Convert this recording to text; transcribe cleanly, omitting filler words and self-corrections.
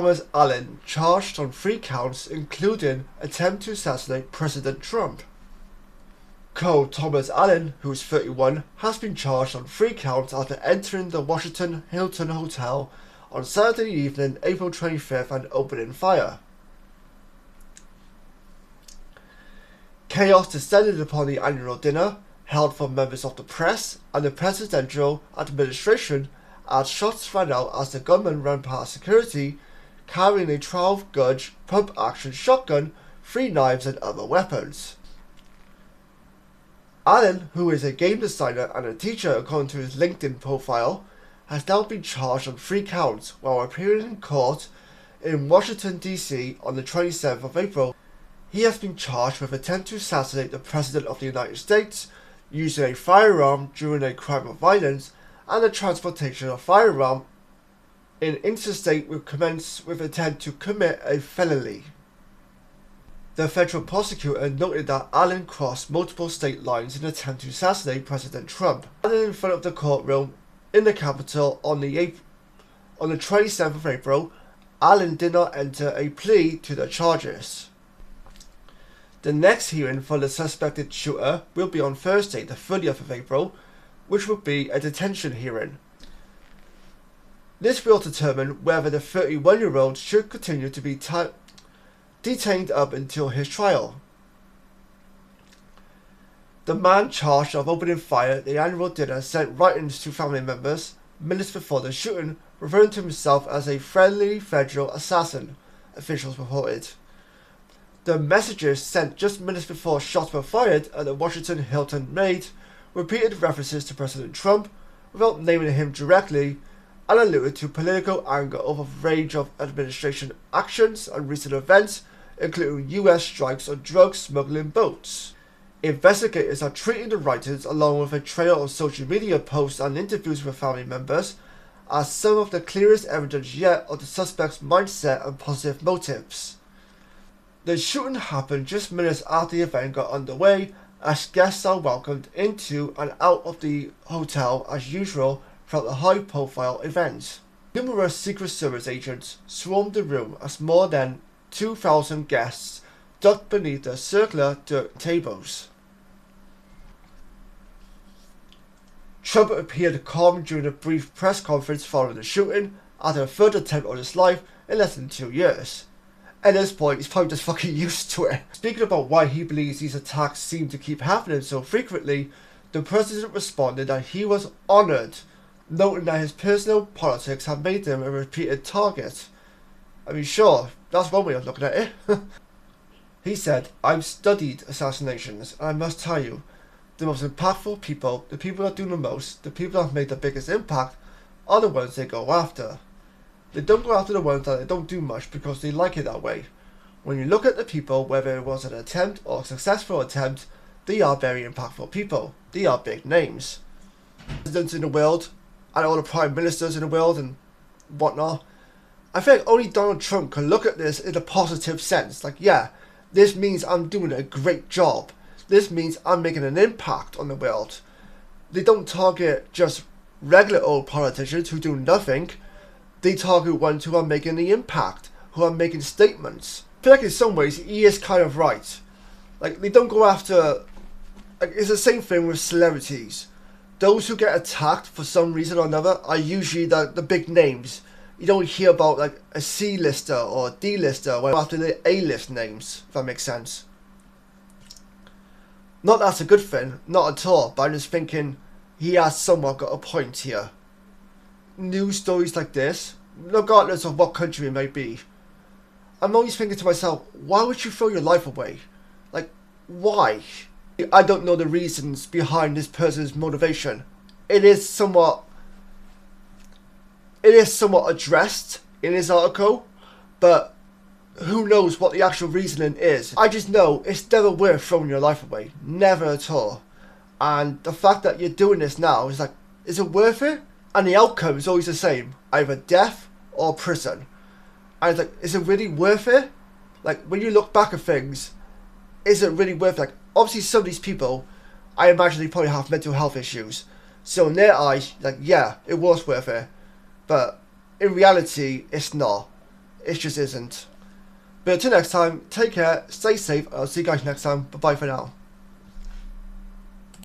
Tomas Allen charged on 3 counts including attempt to assassinate President Trump. Cole Tomas Allen, who is 31, has been charged on 3 counts after entering the Washington Hilton Hotel on Saturday evening, April 25th, and opening fire. Chaos descended upon the annual dinner held for members of the press and the presidential administration as shots rang out as the gunman ran past security carrying a 12-gauge pump-action shotgun, 3 knives and other weapons. Allen, who is a game designer and a teacher according to his LinkedIn profile, has now been charged on 3 counts while appearing in court in Washington, D.C. on the 27th of April. He has been charged with attempt to assassinate the President of the United States, using a firearm during a crime of violence, and the transportation of firearm in interstate will commence with intent to commit a felony. The federal prosecutor noted that Allen crossed multiple state lines in an attempt to assassinate President Trump. Allen in front of the courtroom in the Capitol on the 27th of April, Allen did not enter a plea to the charges. The next hearing for the suspected shooter will be on Thursday, the 30th of April, which will be a detention hearing. This will determine whether the 31-year-old should continue to be detained up until his trial. The man charged of opening fire at the annual dinner sent writings to family members minutes before the shooting, referring to himself as a friendly federal assassin, officials reported. The messages sent just minutes before shots were fired at the Washington Hilton made repeated references to President Trump without naming him directly, and alluded to political anger over a range of administration actions and recent events, including US strikes on drug smuggling boats. Investigators are treating the writings along with a trail of social media posts and interviews with family members as some of the clearest evidence yet of the suspect's mindset and positive motives. The shooting happened just minutes after the event got underway, as guests are welcomed into and out of the hotel as usual throughout the high-profile event. Numerous Secret Service agents swarmed the room as more than 2,000 guests ducked beneath the circular dirt tables. Trump appeared calm during a brief press conference following the shooting, after a third attempt on his life in less than 2 years. At this point, he's probably just fucking used to it. Speaking about why he believes these attacks seem to keep happening so frequently, the president responded that he was honoured, noting that his personal politics have made him a repeated target. I mean, sure, that's one way of looking at it. He said, "I've studied assassinations, and I must tell you, the most impactful people, the people that do the most, the people that have made the biggest impact, are the ones they go after. They don't go after the ones that they don't do much because they like it that way. When you look at the people, whether it was an attempt or a successful attempt, they are very impactful people. They are big names. Presidents in the world, and all the prime ministers in the world and whatnot. I think only Donald Trump can look at this in a positive sense. Like, yeah, this means I'm doing a great job. This means I'm making an impact on the world. They don't target just regular old politicians who do nothing. They target ones who are making the impact, who are making statements. I feel like in some ways he is kind of right. Like, they don't go after... Like, it's the same thing with celebrities. Those who get attacked for some reason or another are usually the big names. You don't hear about like a C-lister or a D-lister after the A-list names, if that makes sense. Not that's a good thing, not at all, but I'm just thinking he has somewhat got a point here. News stories like this, regardless of what country it may be, I'm always thinking to myself, why would you throw your life away? Like, why? I don't know the reasons behind this person's motivation. It is somewhat addressed in his article, but who knows what the actual reasoning is. I just know it's never worth throwing your life away. Never at all. And the fact that you're doing this now is like, is it worth it? And the outcome is always the same. Either death or prison. And it's like, is it really worth it? Like, when you look back at things, is it really worth it? Like, obviously some of these people, I imagine they probably have mental health issues. So in their eyes, like, yeah, it was worth it. But in reality, it's not. It just isn't. But until next time, take care, stay safe, and I'll see you guys next time. Bye bye for now.